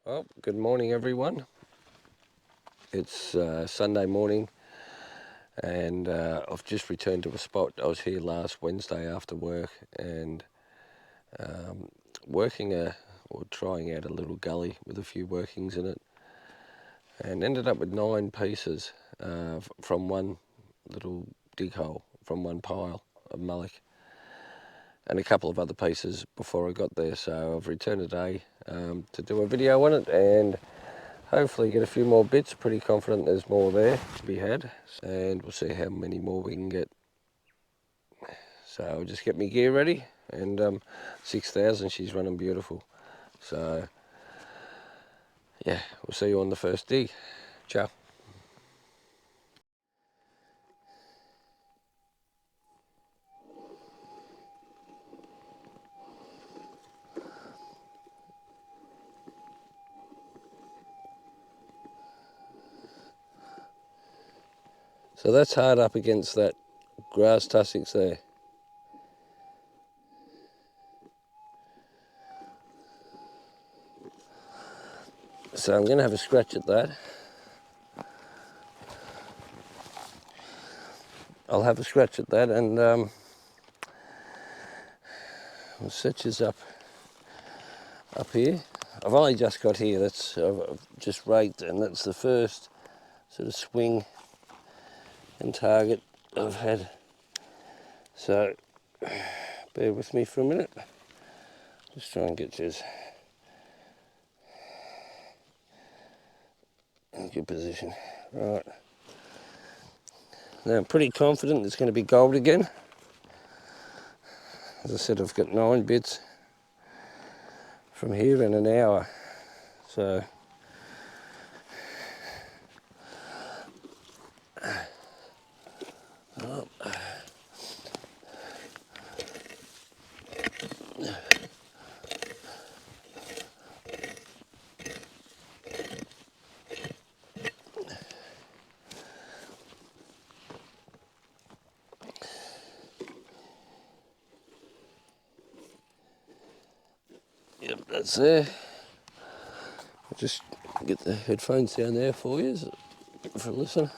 Well, good morning everyone. It's Sunday morning and I've just returned to a spot. I was here last Wednesday after work and working or trying out a little gully with a few workings in it, and ended up with 9 pieces from one little dig hole, from one pile of mullock, and a couple of other pieces before I got there. So I've returned today to do a video on it and hopefully get a few more bits. Pretty confident there's more there to be had, and we'll see how many more we can get. So I'll just get my gear ready, and 6,000, she's running beautiful. So yeah, we'll see you on the first dig. Ciao. So that's hard up against that grass tussocks there. So I'm going to have a scratch at that. I'll have a scratch at that, and we'll set you up here. I've only just got here. I've just raked, and that's the first sort of swing and target I've had. So bear with me for a minute. Just try and get you in a good position. Right. Now I'm pretty confident it's going to be gold again. As I said, I've got 9 bits from here in an hour. So yep, that's there. I'll just get the headphones down there for you for listen.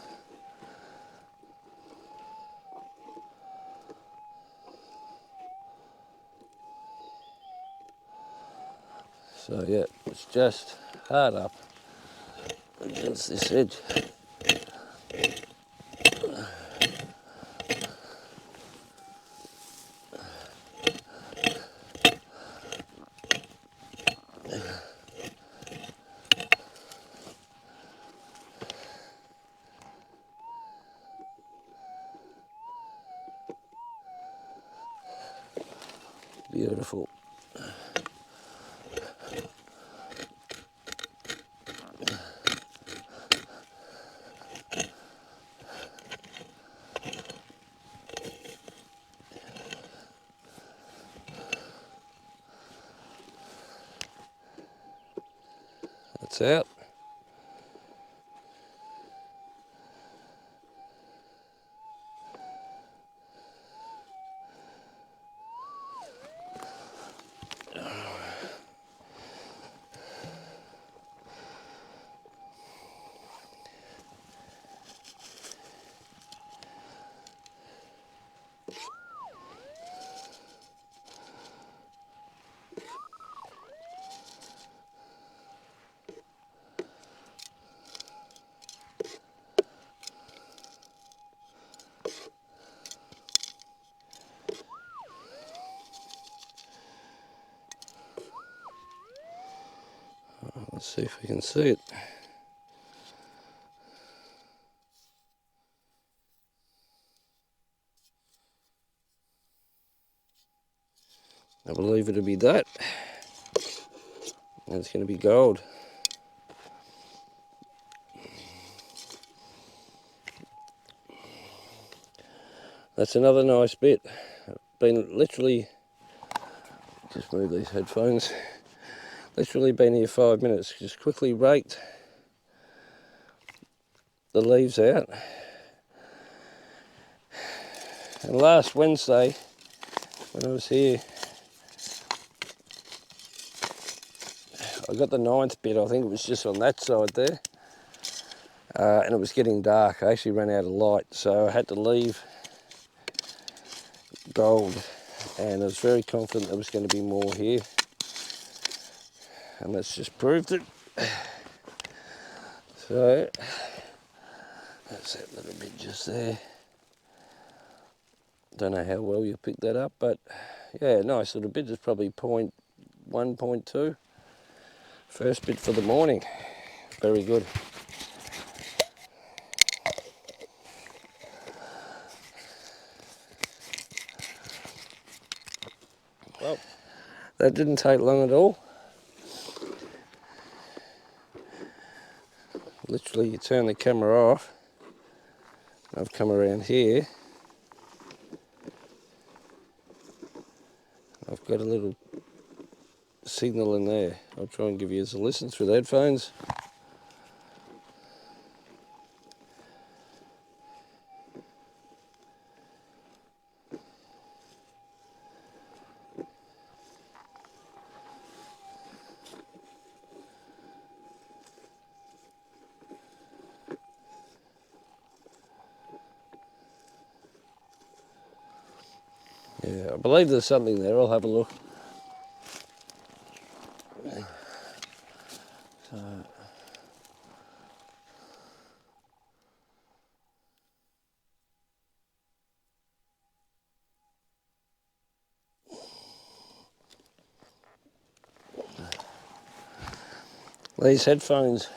So yeah, it's just hard up against this edge. Beautiful. That's out. Let's see if we can see it. I believe it'll be that. And it's going to be gold. That's another nice bit. Been literally, just move these headphones. Literally been here 5 minutes. Just quickly raked the leaves out. And last Wednesday, when I was here, I got the 9th bit, I think it was just on that side there. And it was getting dark. I actually ran out of light, so I had to leave gold. And I was very confident there was going to be more here. And that's just proved it. So, that's that little bit just there. Don't know how well you picked that up, but yeah, nice little bit. It's probably 0.1, 0.2. First bit for the morning. Very good. Well, that didn't take long at all. Literally, you turn the camera off. I've come around here. I've got a little signal in there. I'll try and give you a listen through the headphones. Yeah, I believe there's something there. I'll have a look. So, these headphones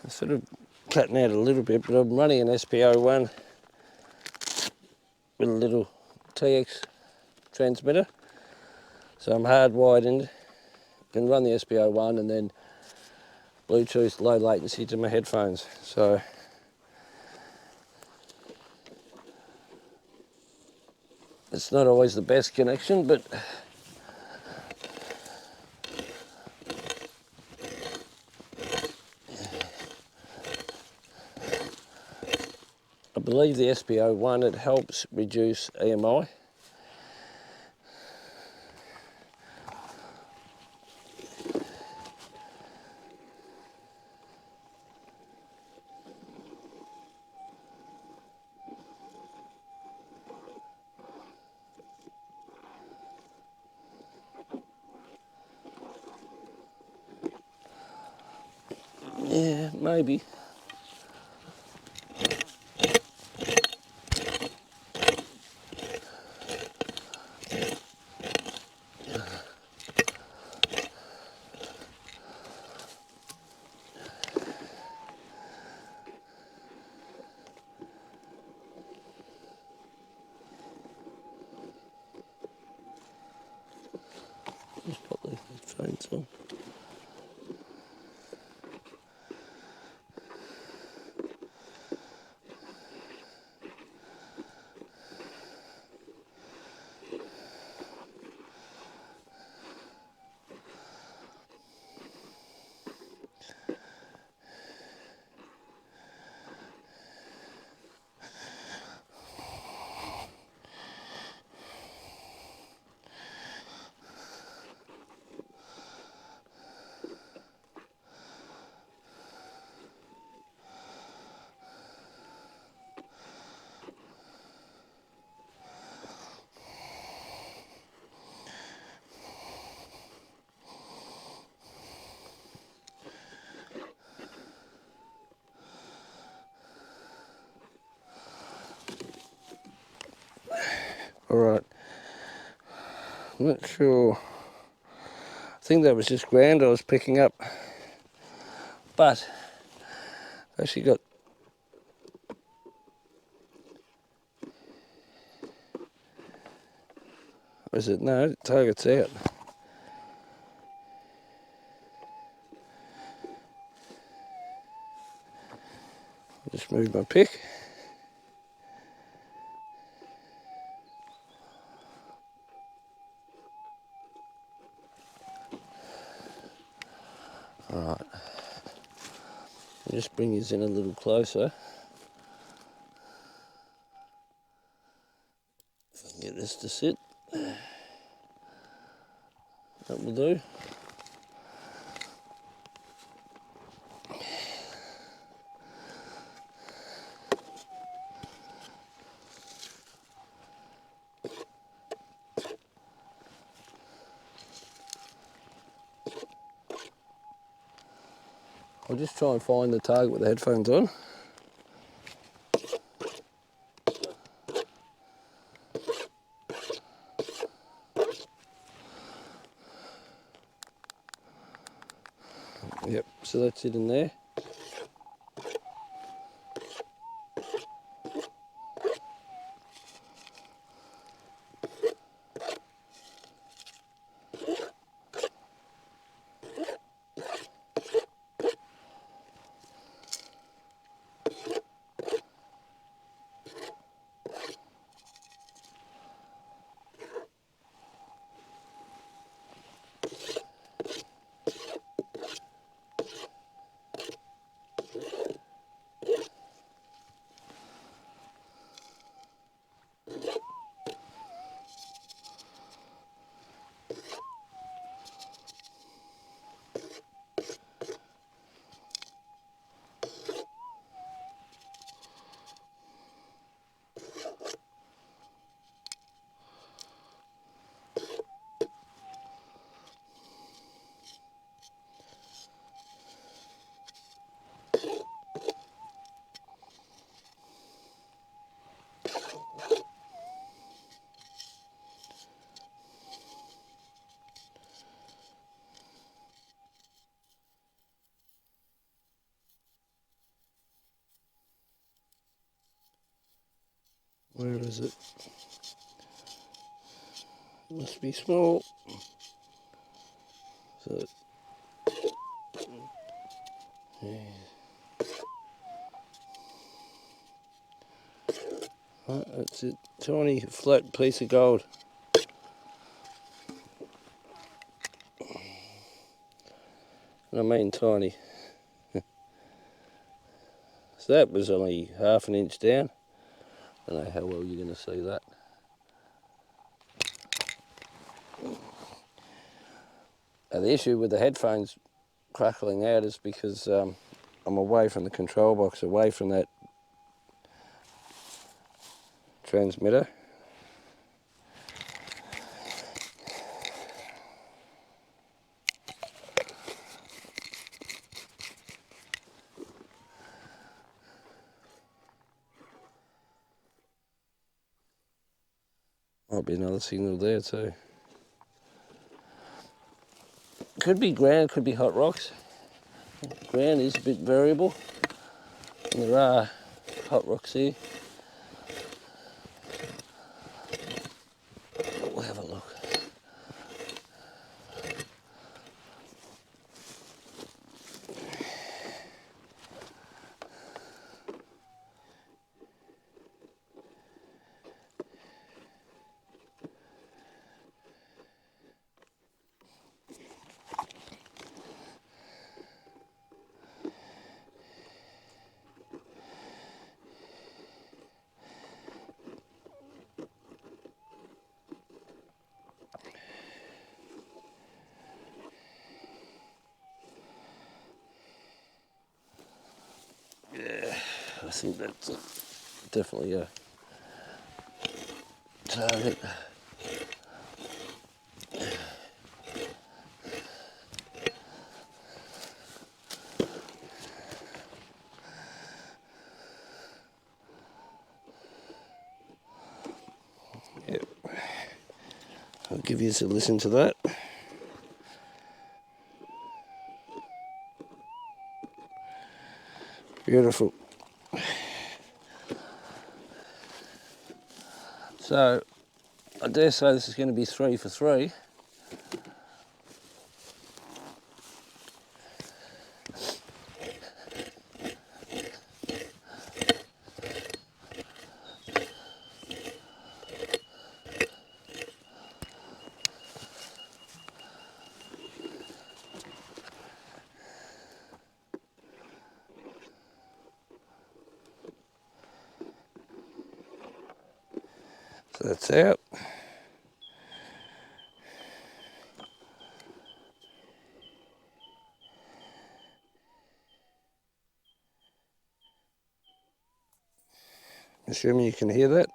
are sort of cutting out a little bit, but I'm running an SP01 with a little TX transmitter. So I'm hardwired in. Can run the SP01 and then Bluetooth low latency to my headphones. So it's not always the best connection, but I believe the SP01, it helps reduce EMI. Yeah, maybe. Just put the headphones on. Alright, I'm not sure. I think that was just ground I was picking up, but I actually got was it? No, target's out. Just move my pick. Alright, just bring yours in a little closer. If I can get this to sit, that will do. I'll just try and find the target with the headphones on. Yep, so that's it in there. Where is it? It must be small. So, yeah. Right, that's it. Tiny flat piece of gold. And I mean tiny. So that was only half an inch down. I don't know how well you're going to see that. Now the issue with the headphones crackling out is because I'm away from the control box, away from that transmitter. Might be another signal there too. Could be ground, could be hot rocks. Ground is a bit variable. And there are hot rocks here. We'll have a look. Yeah, I think that's definitely a target. Yep. I'll give you a listen to that. Beautiful. So, I dare say this is going to be 3 for 3. So that's out. Assuming you can hear that.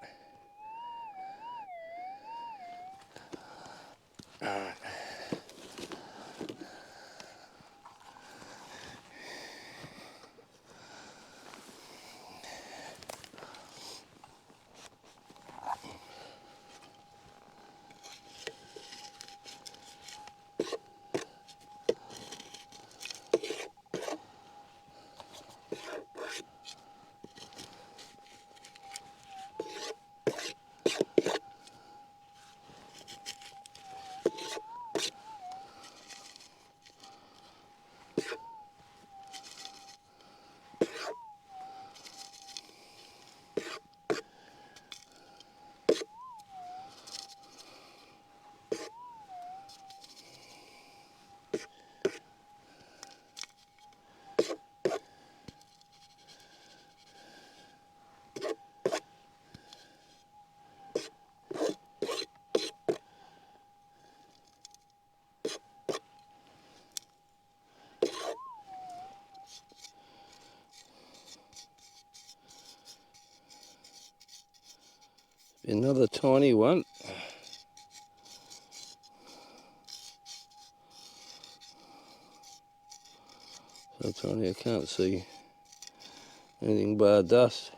Another tiny one. So tiny I can't see anything bar dust.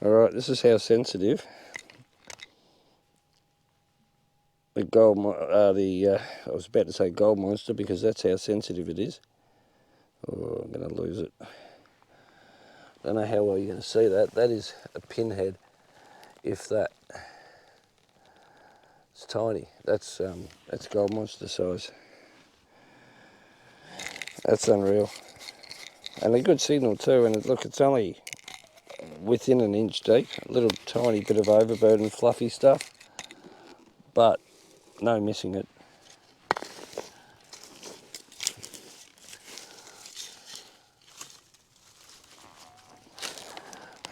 Alright, this is how sensitive the I was about to say gold monster because that's how sensitive it is. Oh, I'm going to lose it. Don't know how well you're going to see that. That is a pinhead, if that. It's tiny. That's gold monster size. That's unreal. And a good signal too, and look, it's only within an inch deep. A little tiny bit of overburden fluffy stuff, but no missing it.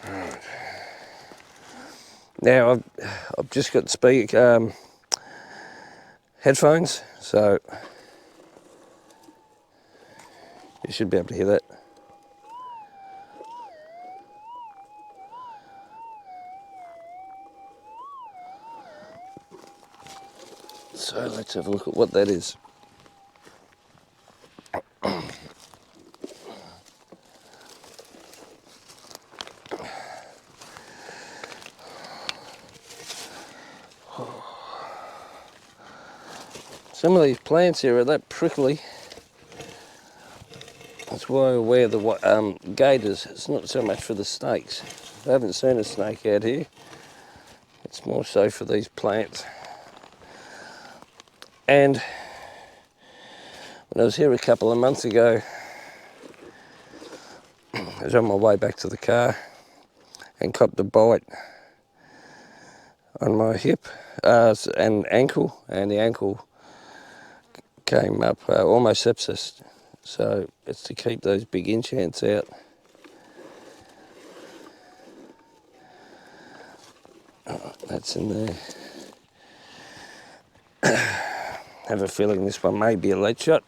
Right. Now I've just got headphones, so you should be able to hear that. So let's have a look at what that is. Some of these plants here are that prickly. That's why I wear the gaiters. It's not so much for the snakes. I haven't seen a snake out here. It's more so for these plants. And when I was here a couple of months ago, I was on my way back to the car and copped a bite on my hip and ankle, and the ankle came up almost sepsis. So it's to keep those big inch ants out. Oh, that's in there. Have a feeling this one may be a late shot.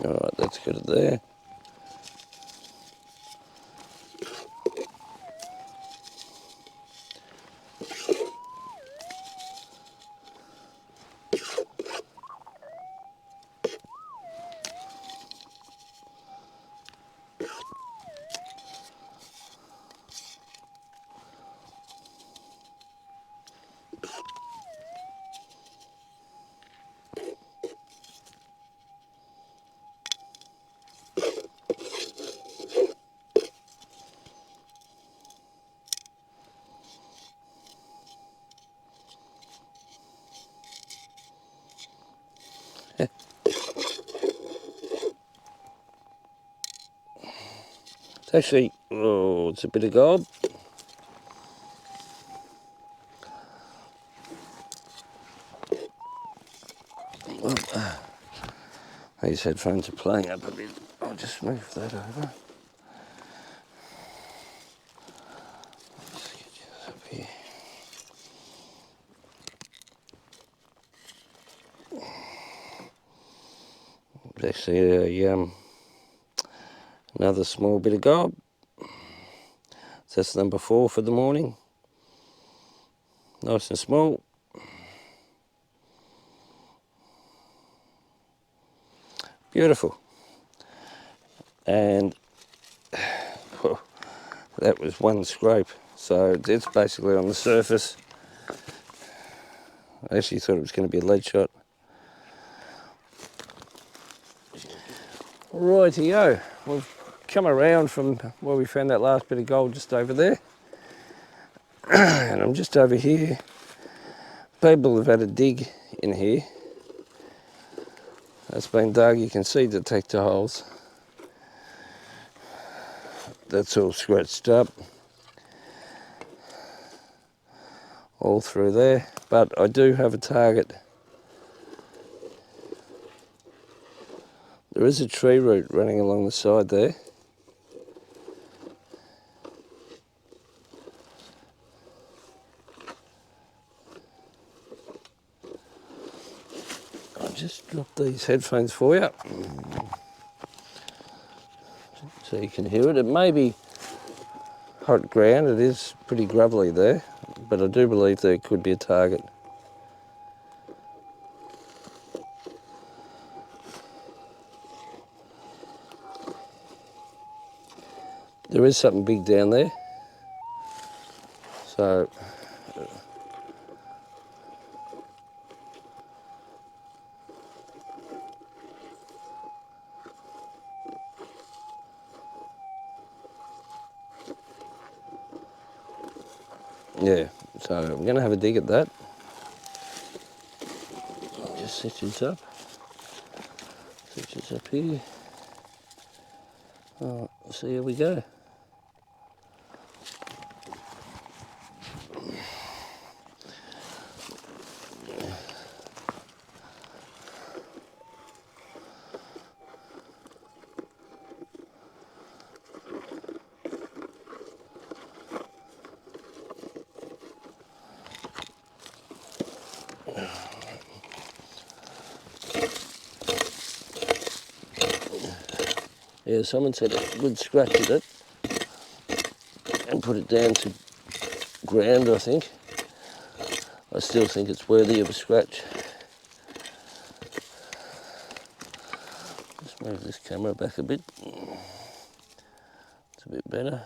Alright, that's good there. It's actually, oh, it's a bit of gold. Well, these headphones are playing up a bit. I'll just move that over. Let's get you up here. It's actually another small bit of gold. So that's number 4 for the morning. Nice and small. Beautiful. And well, that was one scrape. So it's basically on the surface. I actually thought it was going to be a lead shot. Rightio, we've come around from where we found that last bit of gold just over there. And I'm just over here. People have had a dig in here. That's been dug, you can see detector holes. That's all scratched up. All through there. But I do have a target. There is a tree root running along the side there. I'll just drop these headphones for you so you can hear it. It may be hot ground, it is pretty gravelly there, but I do believe there could be a target. There is something big down there. So yeah, so I'm going to have a dig at that. Just set this up. Set this up here. Oh, so here we go. Yeah, someone said a good scratch at it and put it down to ground, I think. I still think it's worthy of a scratch. Just move this camera back a bit. It's a bit better.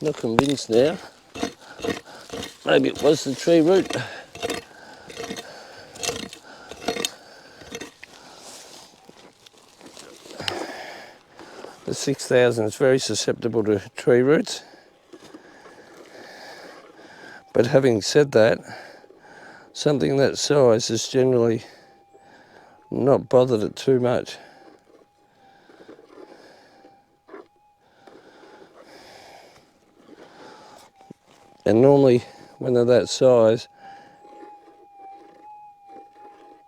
Not convinced now. Maybe it was the tree root. The 6000 is very susceptible to tree roots. But having said that, something that size is generally not bothered it too much. And normally when they're that size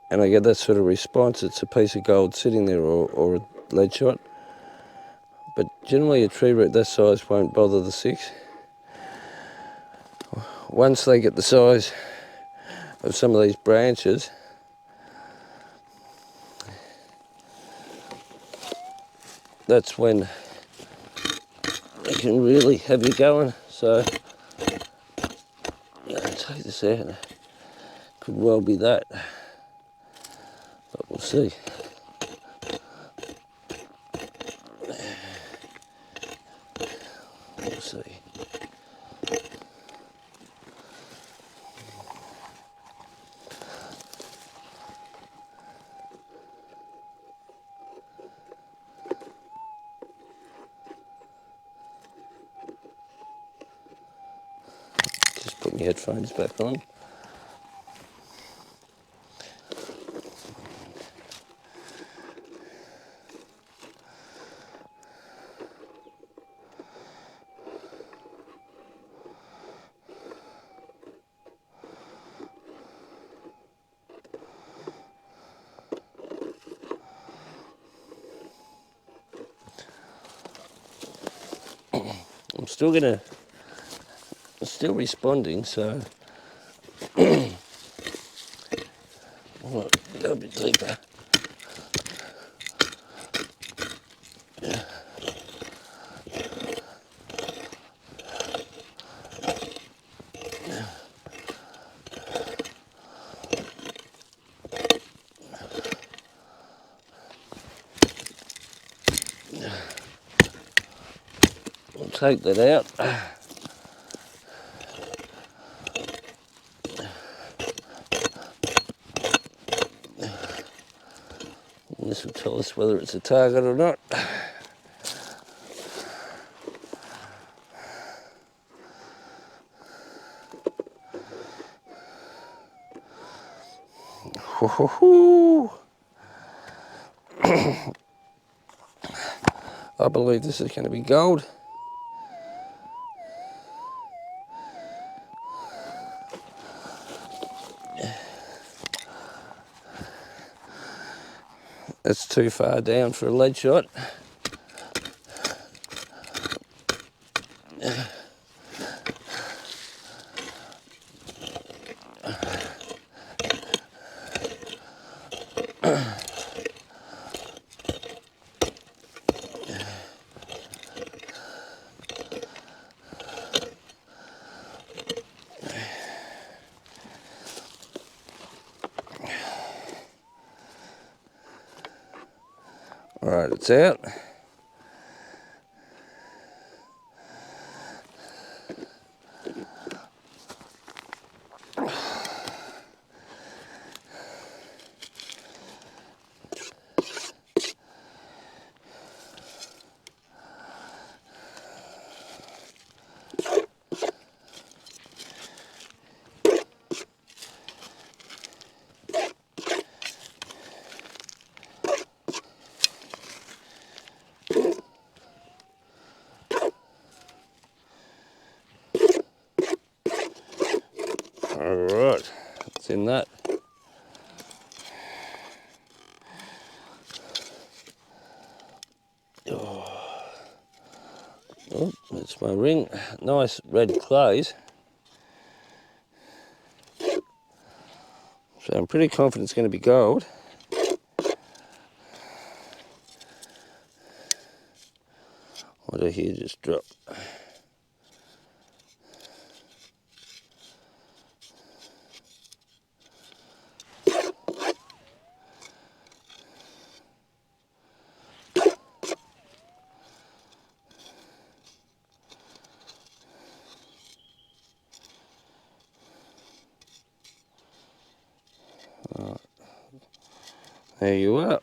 and I get that sort of response, it's a piece of gold sitting there or a lead shot. But generally a tree root that size won't bother the 6. Once they get the size of some of these branches, that's when they can really have you going. So I'm going to take this out. Could well be that, but we'll see. We'll see. Just put my headphones back on. still responding, so I'll go a bit deeper. I'll take that out. And this will tell us whether it's a target or not. I believe this is going to be gold. That's too far down for a lead shot. Alright, it's out. Alright, it's in that. Oh, that's my ring. Nice red clays. So I'm pretty confident it's going to be gold. What do I hear just drop? There you are.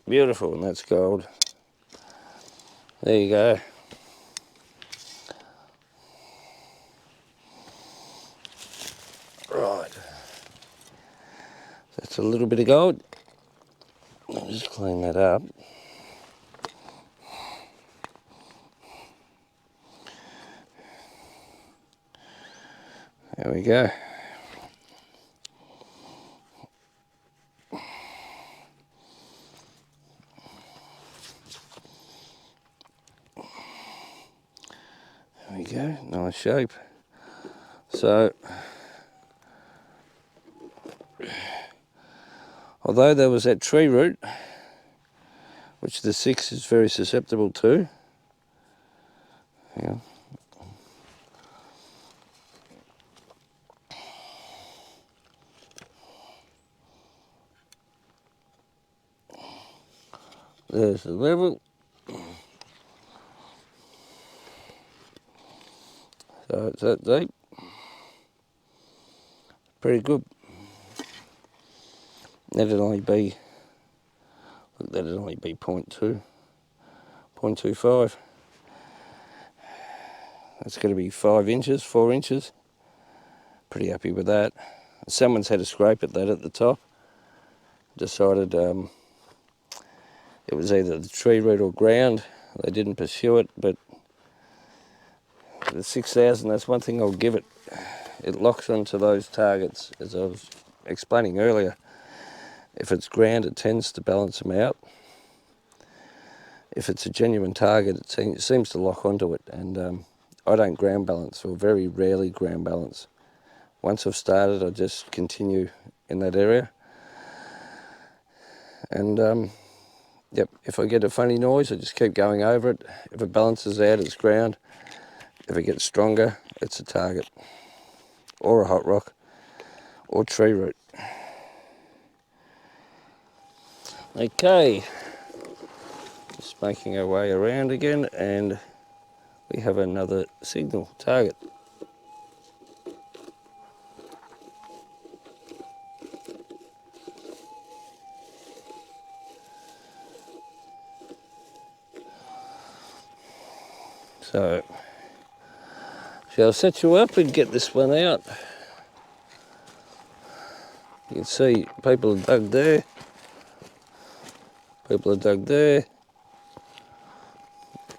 Beautiful, and that's gold. There you go. Right. That's a little bit of gold. I'll just clean that up. There we go. There we go, nice shape. So, although there was that tree root, which the 6 is very susceptible to, yeah. There's the level. So it's that deep. Pretty good. That'd only be, look, that'd only be 0.2, 0.25. That's going to be 5 inches, 4 inches. Pretty happy with that. Someone's had a scrape at that at the top. Decided it was either the tree root or ground. They didn't pursue it, but the 6,000, that's one thing I'll give it. It locks onto those targets, as I was explaining earlier. If it's ground, it tends to balance them out. if it's a genuine target, it seems to lock onto it. And I don't ground balance, or very rarely ground balance. Once I've started, I just continue in that area. And yep, if I get a funny noise, I just keep going over it. If it balances out, it's ground. If it gets stronger, it's a target, or a hot rock, or tree root. Okay, just making our way around again, and we have another signal target. So, shall I set you up and get this one out? You can see people are dug there, people are dug there.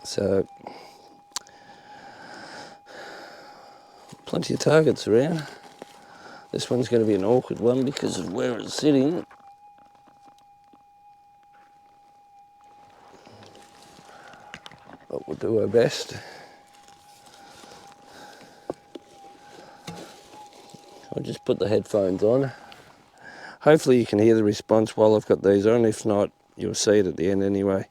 So, plenty of targets around. This one's going to be an awkward one because of where it's sitting. But we'll do our best. I'll just put the headphones on. Hopefully you can hear the response while I've got these on. If not, you'll see it at the end anyway.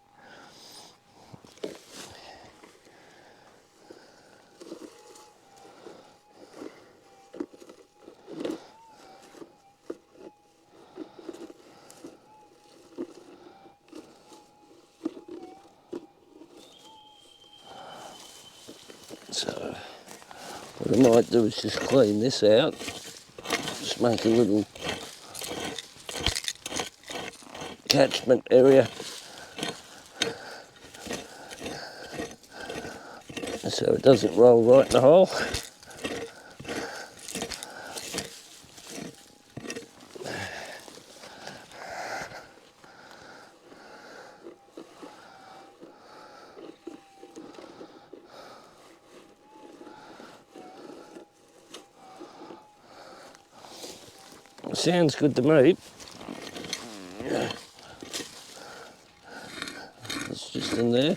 So what I might do is just clean this out. Just make a little catchment area. So it doesn't roll right in the hole. Sounds good to me. It's just in there.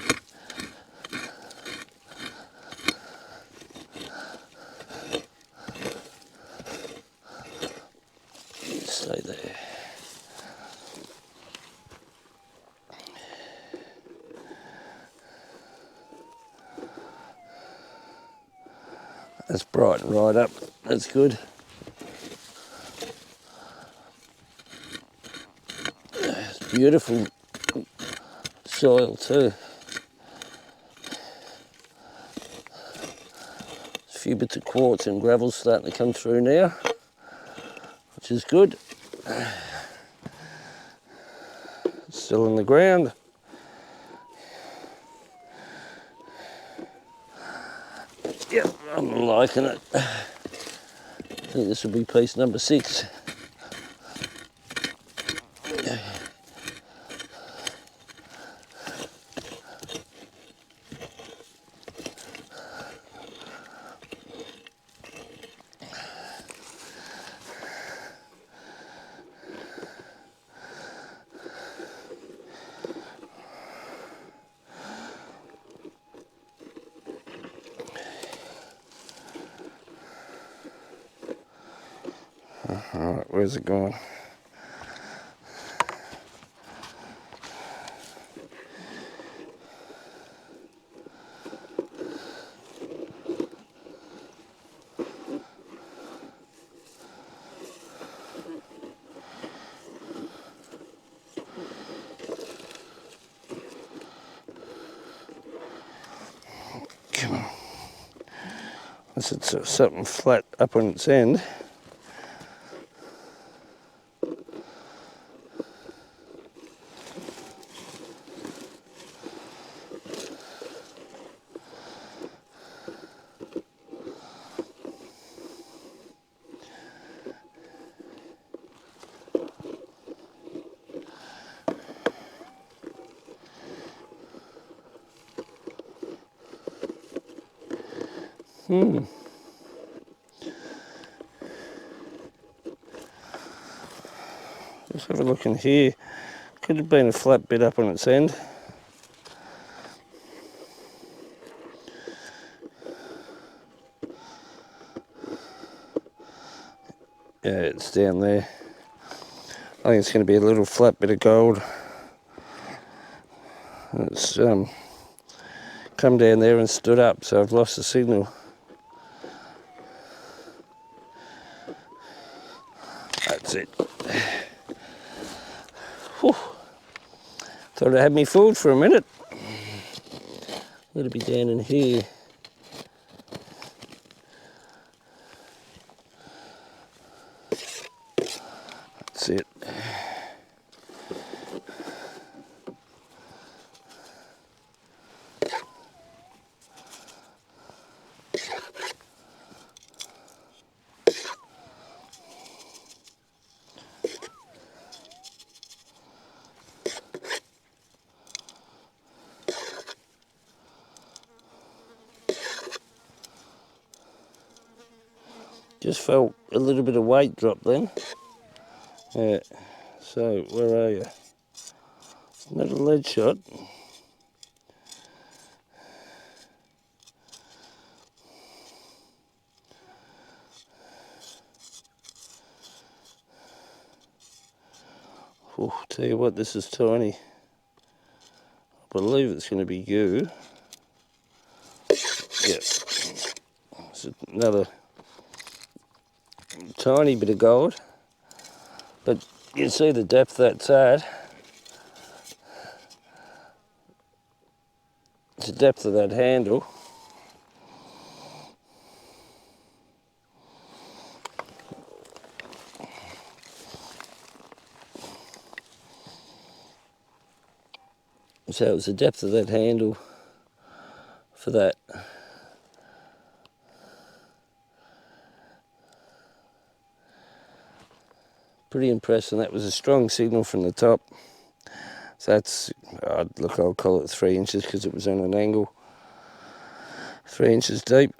Stay there. That's brightened right up. That's good. It's beautiful soil too. A few bits of quartz and gravel starting to come through now, which is good. Still in the ground. Yep, I'm liking it. I think this will be piece number 6. Alright, where's it going? Come on. Unless it's something flat up on its end. Let's have a look in here. Could have been a flat bit up on its end. it's down there. I think it's going to be a little flat bit of gold. It's come down there and stood up, so I've lost the signal. That's it. Whew. Thought I had me fooled for a minute. It'll be down in here. That's it. Just felt a little bit of weight drop then. Yeah, so where are you? It's not a lead shot. Oh, tell you what, this is tiny. I believe it's going to be goo. Yeah, it's another tiny bit of gold, but you see the depth that's at. It's the depth of that handle. So it's the depth of that handle for that. Pretty impressed, and that was a strong signal from the top. So that's, look, I'll call it 3 inches because it was on an angle. 3 inches deep.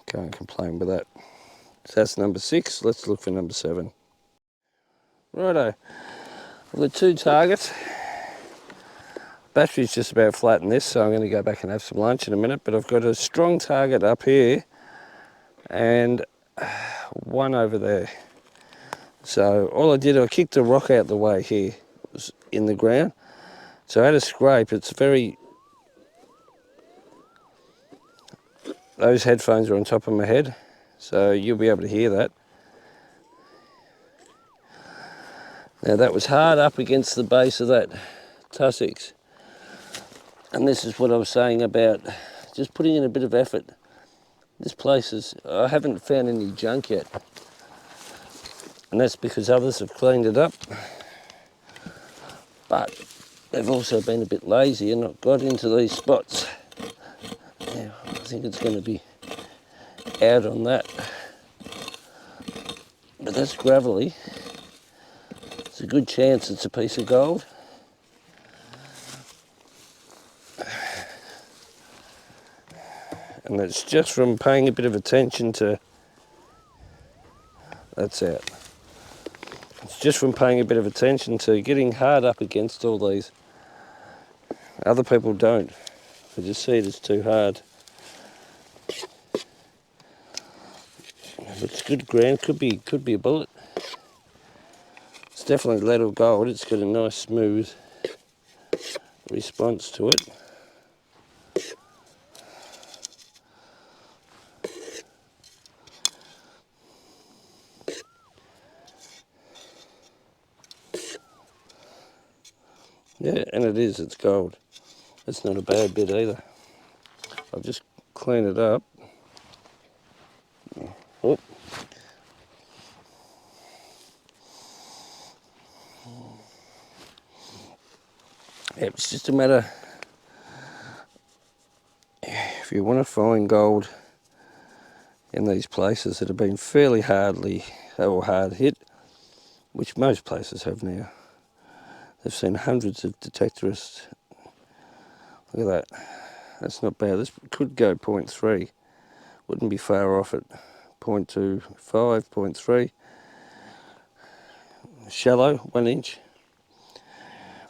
Can't complain with that. So that's number 6. Let's look for number 7. Righto. I've got 2 targets. Battery's just about flat in this, so I'm going to go back and have some lunch in a minute. But I've got a strong target up here and one over there. So all I did, I kicked a rock out the way here. It was in the ground. So I had a scrape. It's very... Those headphones are on top of my head, so you'll be able to hear that. Now that was hard up against the base of that tussock. And this is what I was saying about just putting in a bit of effort. This place is, I haven't found any junk yet. And that's because others have cleaned it up. But they've also been a bit lazy and not got into these spots. Yeah, I think it's going to be out on that. But that's gravelly. It's a good chance it's a piece of gold. And it's just from paying a bit of attention to... That's out. It's just from paying a bit of attention to getting hard up against all these. Other people don't. They just see it as too hard. It's good ground, could be a bullet. It's definitely lead or gold. It's got a nice smooth response to it. Yeah, and it is, it's gold. It's not a bad bit either. I'll just clean it up. Oh. Yeah, it's just a matter, if you want to find gold in these places that have been fairly hard hit, which most places have now. They've seen hundreds of detectorists. Look at that. That's not bad. This could go 0.3. Wouldn't be far off at 0.25, 0.3. Shallow, 1 inch.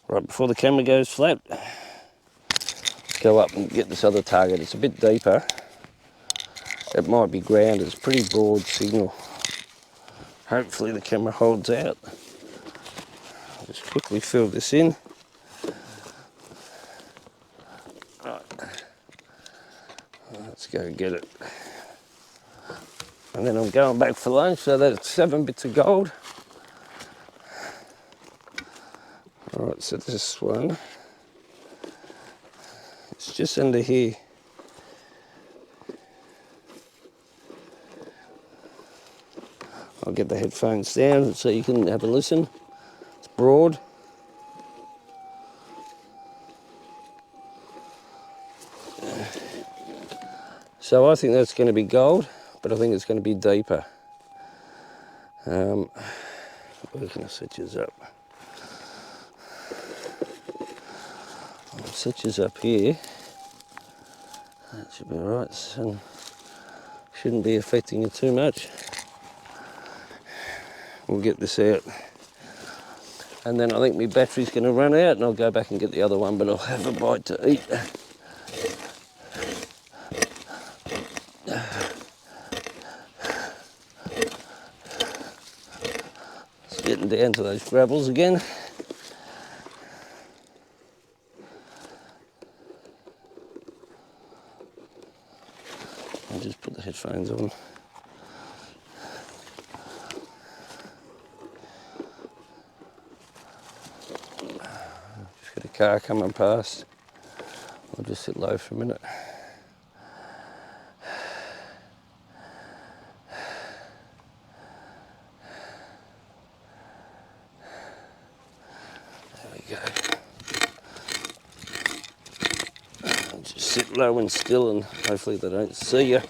Right before the camera goes flat, let's go up and get this other target. It's a bit deeper. It might be ground, it's pretty broad signal. Hopefully the camera holds out. I'll just quickly fill this in. Right. Let's go get it. And then I'm going back for lunch, so that's 7 bits of gold. Alright, so this one, it's just under here. I'll get the headphones down so you can have a listen. It's broad. So I think that's going to be gold, but I think it's going to be deeper. Where can I switches up? Switches up here. That should be alright. So shouldn't be affecting you too much. We'll get this out. And then I think my battery's going to run out and I'll go back and get the other one, but I'll have a bite to eat. It's getting down to those gravels again. I'll just put the headphones on. Just got a car coming past. I'll just sit low for a minute. There we go. I'll just sit low and still and hopefully they don't see you.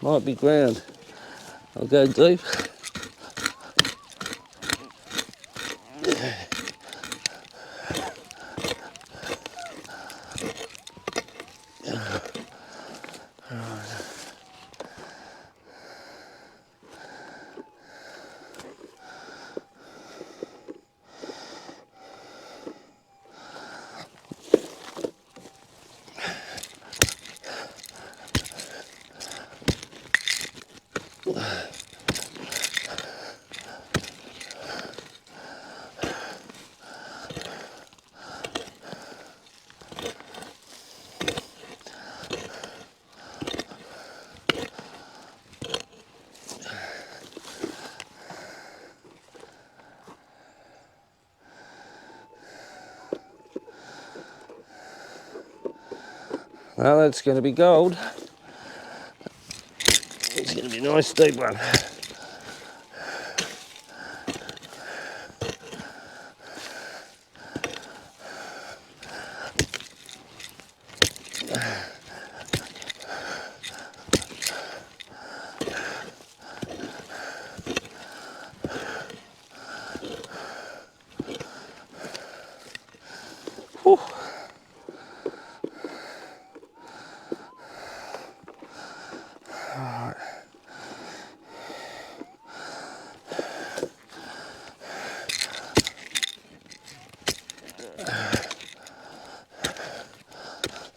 Might be ground. I'll go deep. Well, that's going to be gold. It's going to be a nice deep one. Whew.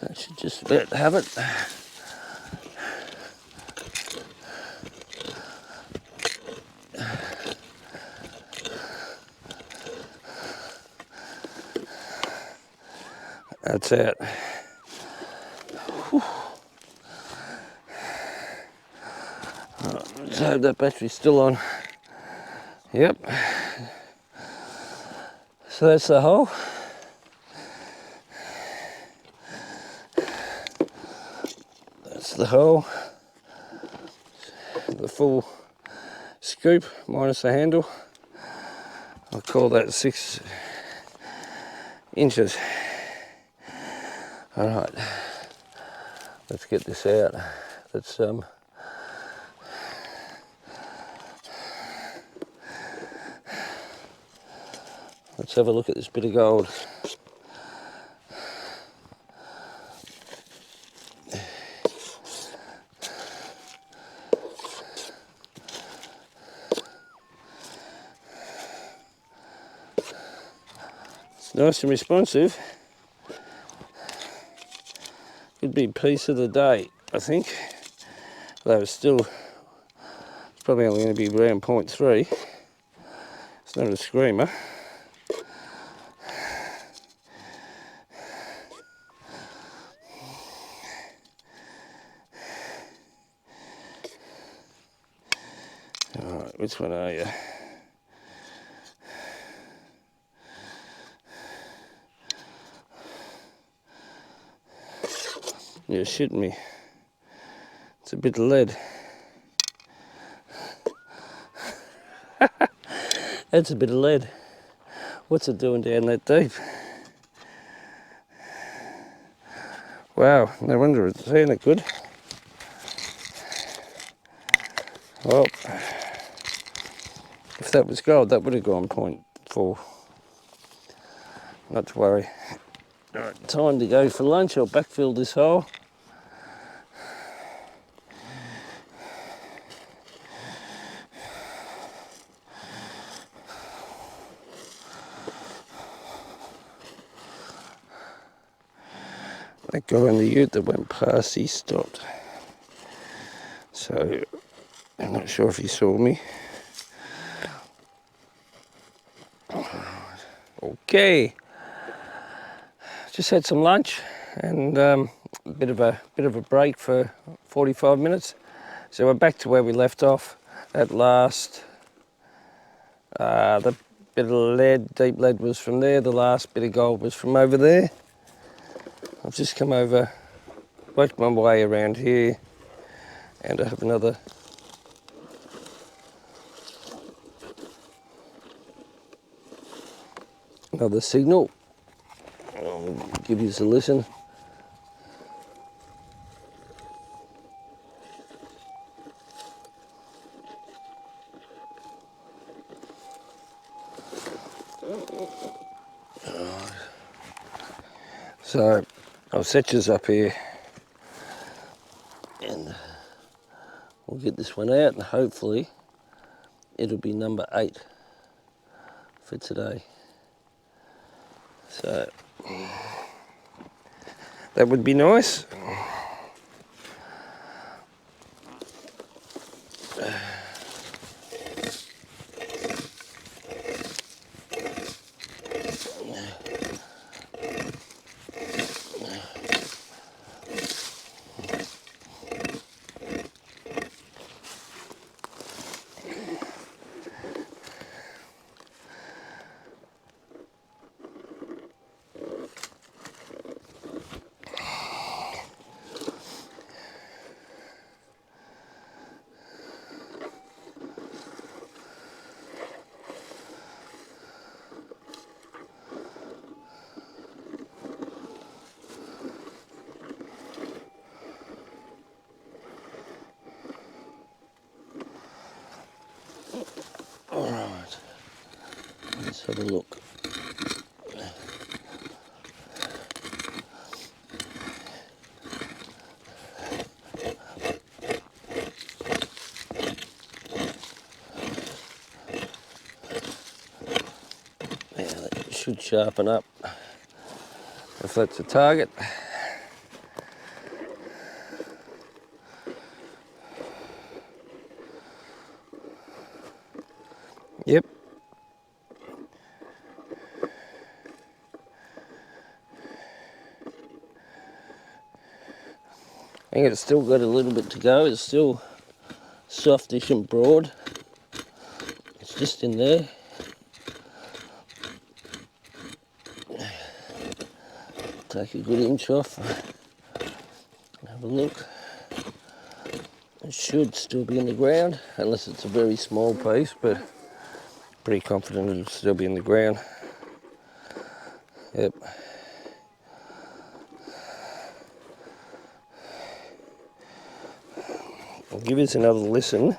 That should just about have it. That's it. Whew. Right, let's hope that battery's still on. Yep. So that's the hole. That's the hole. The full scoop minus the handle. I'll call that 6 inches. All right, let's get this out. Let's have a look at this bit of gold. nice and responsive. Could be piece of the day, I think. Though it's probably only going to be around 0.3. It's not a screamer. Alright, which one are you? You're shitting me. It's a bit of lead. That's a bit of lead. What's it doing down that deep? Wow, no wonder it's sounded good. Well, if that was gold, that would have gone 0.4. Not to worry. Alright, time to go for lunch. I'll backfill this hole. That guy in the ute that went past, he stopped. So, I'm not sure if he saw me. Okay. Just had some lunch and a bit of a break for 45 minutes. So we're back to where we left off. At last, the bit of lead, deep lead was from there. The last bit of gold was from over there. I've just come over, worked my way around here, and I have another signal. I'll give you a listen. So I'll set yours up here and we'll get this one out and hopefully it'll be number 8 for today. So that would be nice. Alright, let's have a look. Yeah, that should sharpen up if that's a target. Yep. I think it's still got a little bit to go. It's still softish and broad. It's just in there. Take a good inch off. Have a look. It should still be in the ground, unless it's a very small piece, but pretty confident it'll still be in the ground. Yep. I'll give this another listen.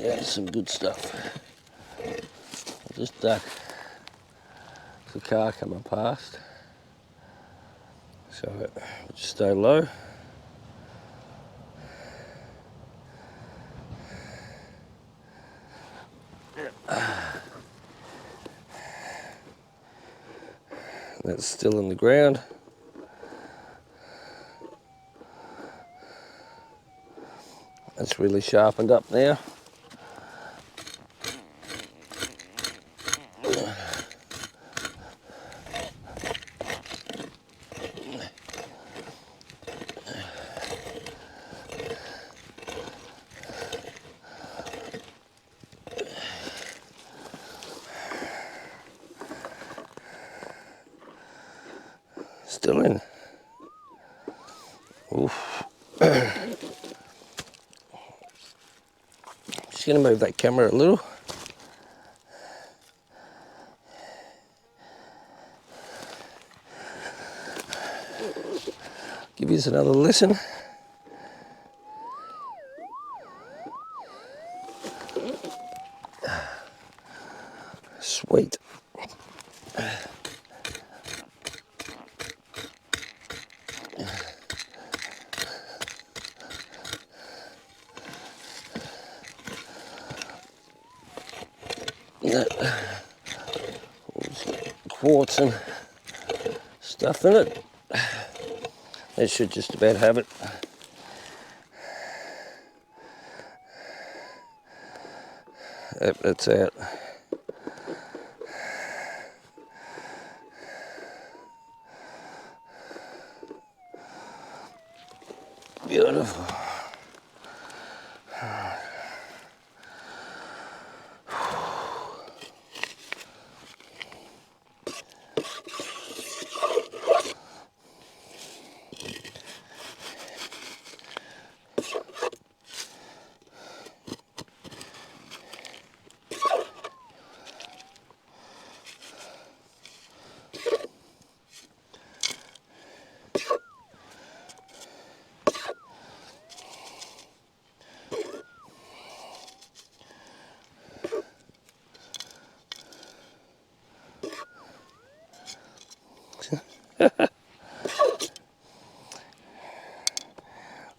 Yeah, some good stuff. I'll just duck the car coming past, so we'll just stay low. That's still in the ground. That's really sharpened up now. Still in. Oof. Just going to move that camera a little. Give you another listen. Sweet. Quartz and stuff in it. That should just about have it. Yep, that's out. Beautiful.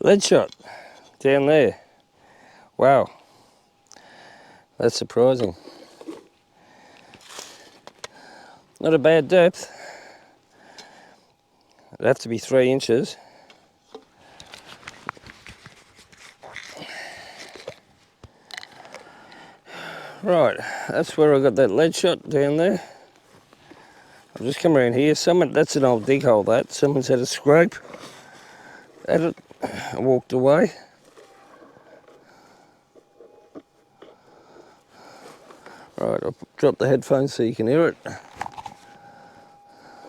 Lead shot down there. Wow, that's surprising. Not a bad depth. It'd have to be 3 inches. Right, that's where I got that lead shot down there. I've just come around here. That's an old dig hole, that. Someone's had a scrape at it and walked away. Right, I'll drop the headphones so you can hear it.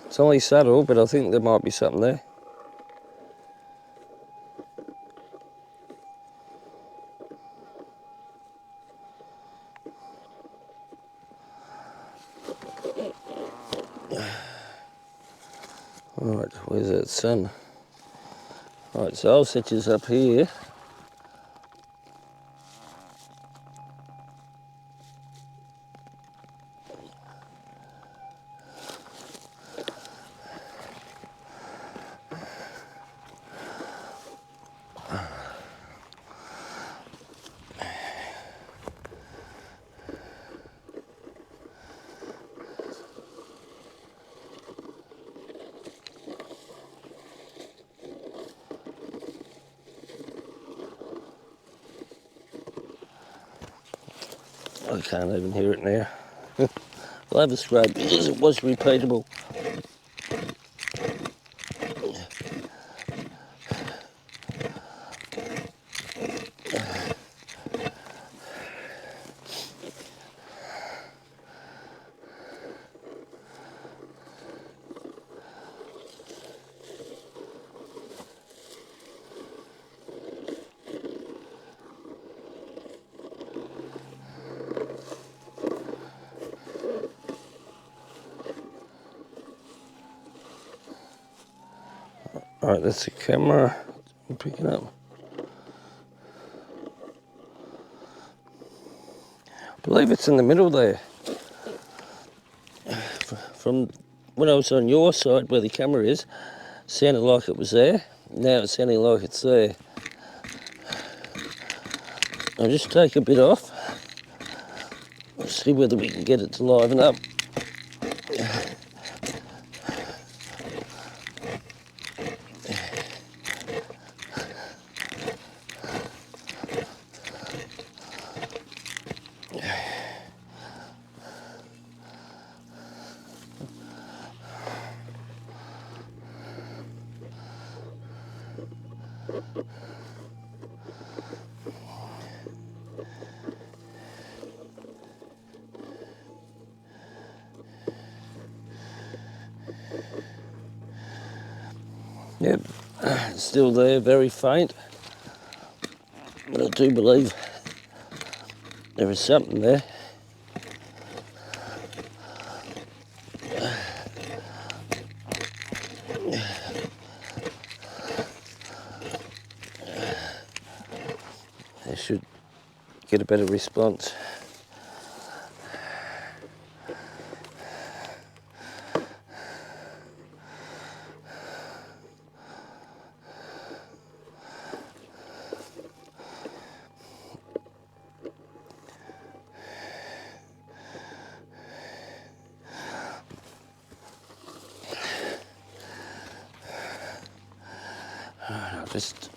It's only subtle, but I think there might be something there. Right, where's that sun? Right, so I'll set this up here. I can't even hear it now. I'll have a scrape because it was repeatable. Right, that's the camera I'm picking up. believe it's in the middle there. From when I was on your side where the camera is, sounded like it was there. Now it's sounding like it's there. I'll just take a bit off. See whether we can get it to liven up. Yep, still there, very faint. But I do believe there is something there. They should get a better response. I'll just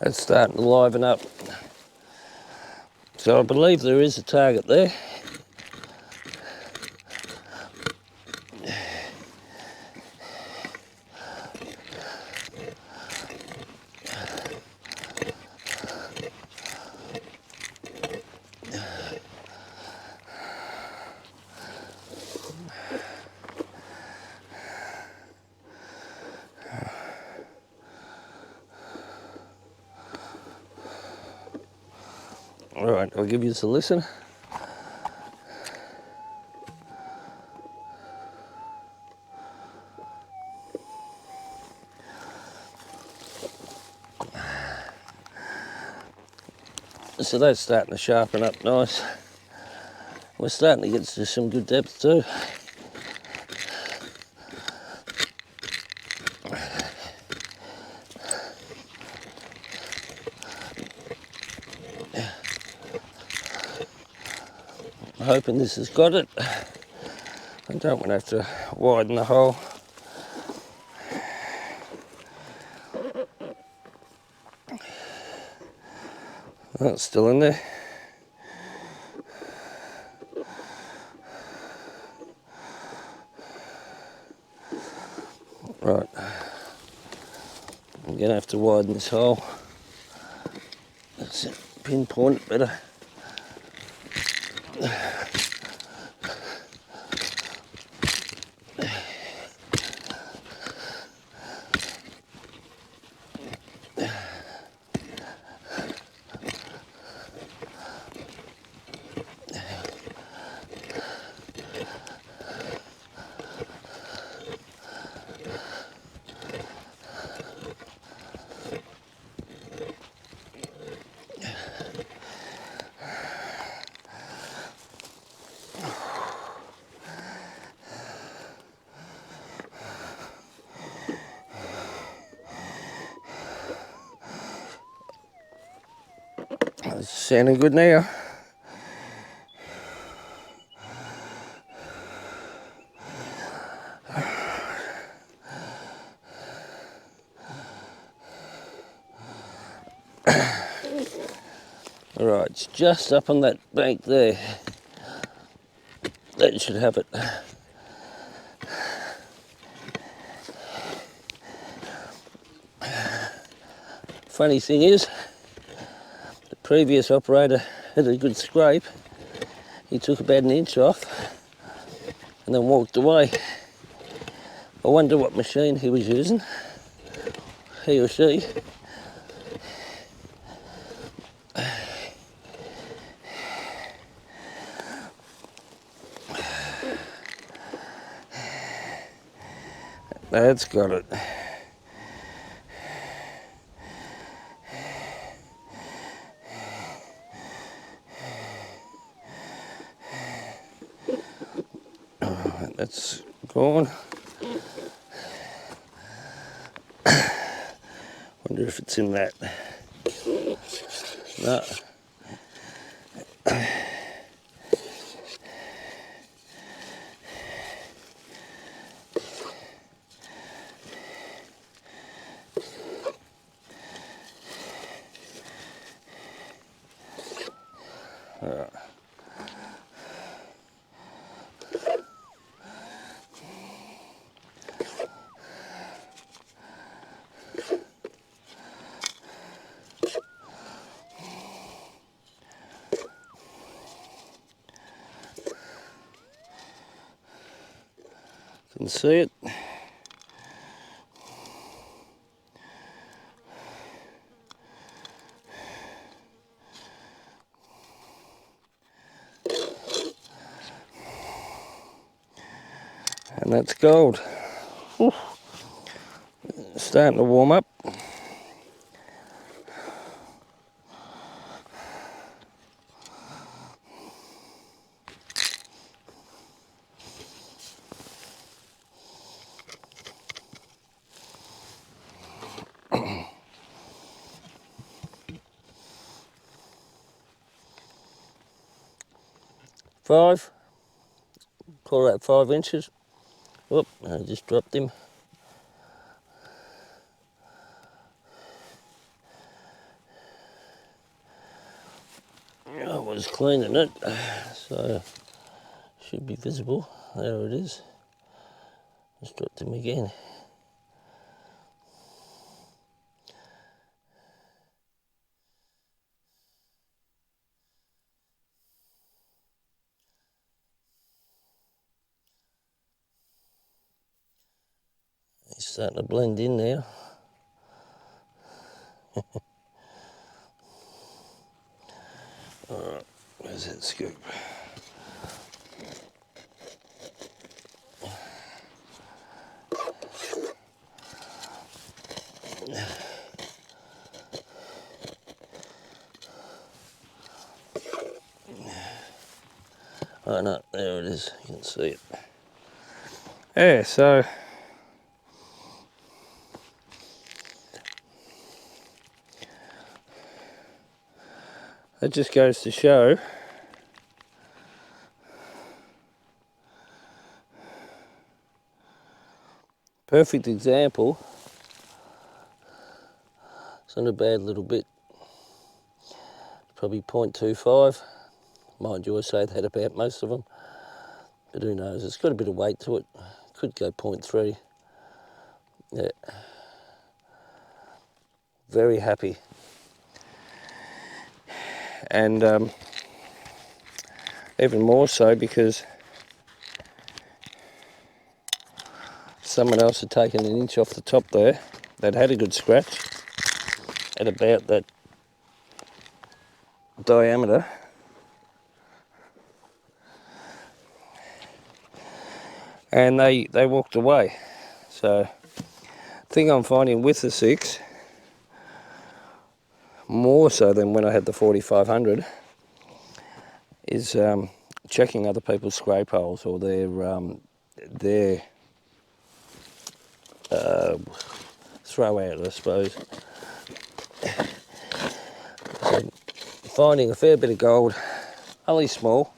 It's starting to liven up. So I believe there is a target there. All right, I'll give you a listen. So that's starting to sharpen up nice. We're starting to get to some good depth too. I'm hoping this has got it. I don't want to have to widen the hole. That's still in there. Right, I'm going to have to widen this hole. That's it, pinpoint it better. It's sounding good now. All right, it's just up on that bank there. That should have it. funny thing is, the previous operator had a good scrape. He took about an inch off and then walked away. I wonder what machine he was using, he or she. That's got it. Alright, that's gone. Wonder if it's in that. No. Alright. Can see it. And that's gold. Ooh. Starting to warm up. Five. Call that 5 inches. Whoop, I just dropped him. I was cleaning it, so should be visible. There it is. Just dropped him again. He's starting to blend in now. Alright, where's that scoop? Oh no, there it is, you can see it. Yeah, so that just goes to show perfect example. It's not a bad little bit. Probably 0.25. Mind you, I say that about most of them, but who knows? It's got a bit of weight to it. Could go 0.3. Yeah. Very happy. And even more so because someone else had taken an inch off the top there that had a good scratch at about that diameter. And they walked away. So the thing I'm finding with the 6, more so than when I had the 4500, is checking other people's scrape holes or their throw out, I suppose. So finding a fair bit of gold, only small,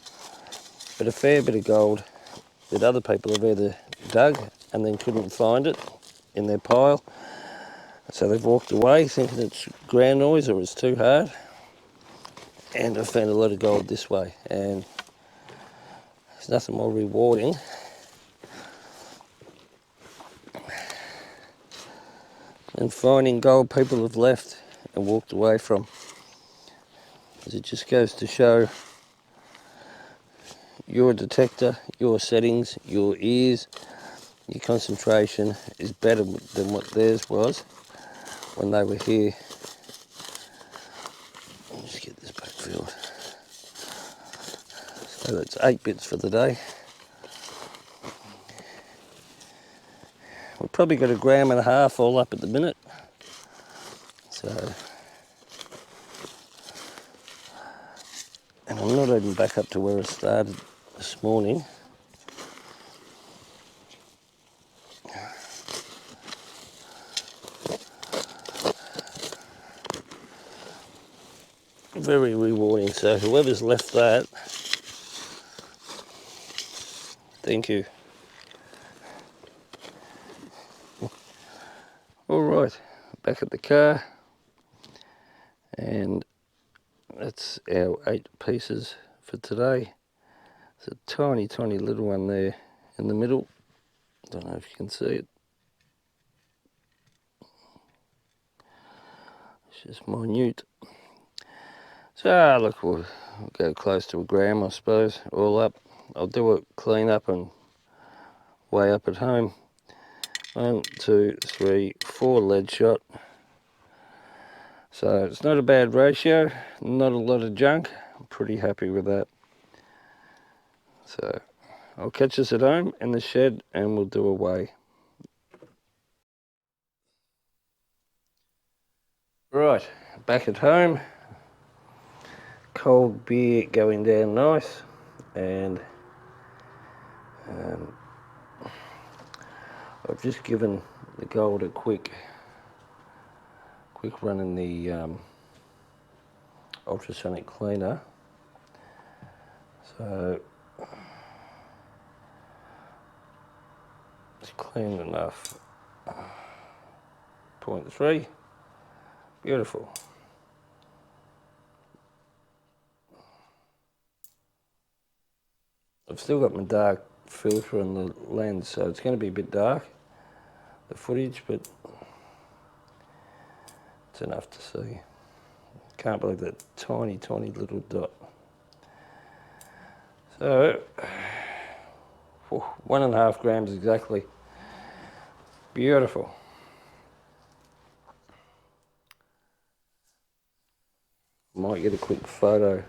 but a fair bit of gold that other people have either dug and then couldn't find it in their pile. So they've walked away thinking it's ground noise or it's too hard. And I've found a lot of gold this way, and there's nothing more rewarding than finding gold people have left and walked away from. As it just goes to show your detector, your settings, your ears, your concentration is better than what theirs was when they were here. Let me just get this back filled. So that's 8 bits for the day. We've probably got 1.5 grams all up at the minute. So, and I'm not even back up to where I started this morning. Very rewarding. So whoever's left that, thank you. All right, back at the car, and that's our 8 pieces for today. There's a tiny, tiny little one there in the middle. Don't know if you can see it. It's just minute. So look, we'll go close to 1 gram, I suppose, all up. I'll do a clean up and weigh up at home. 1, 2, 3, 4 lead shot. So it's not a bad ratio, not a lot of junk. I'm pretty happy with that. So I'll catch us at home in the shed and we'll do a weigh. Right, back at home. Cold beer going down nice, and I've just given the Gold a quick run in the ultrasonic cleaner. So it's clean enough. 0.3, beautiful. I've still got my dark filter on the lens, so it's going to be a bit dark, the footage, but it's enough to see. Can't believe that tiny, tiny little dot. So, 1.5 grams exactly. Beautiful. Might get a quick photo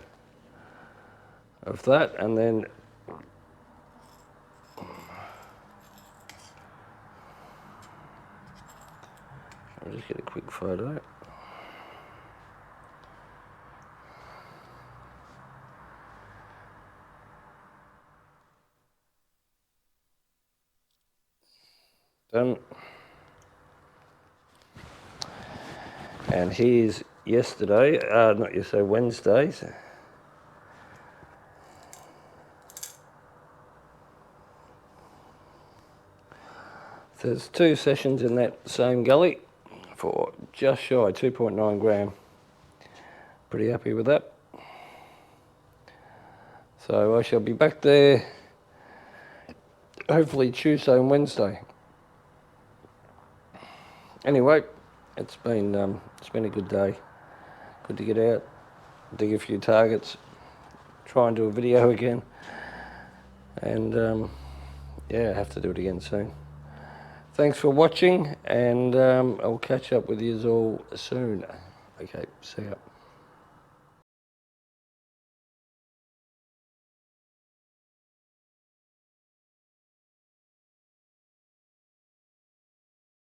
of that, and then I'll just get a quick photo. Done. And here's yesterday, not yesterday, Wednesday's. So there's 2 sessions in that same gully for just shy 2.9 gram. Pretty happy with that. So I shall be back there hopefully Tuesday and Wednesday. Anyway, it's been a good day. Good to get out, dig a few targets, try and do a video again, and yeah, I have to do it again soon. Thanks for watching, and I'll catch up with you all soon. Okay, see ya.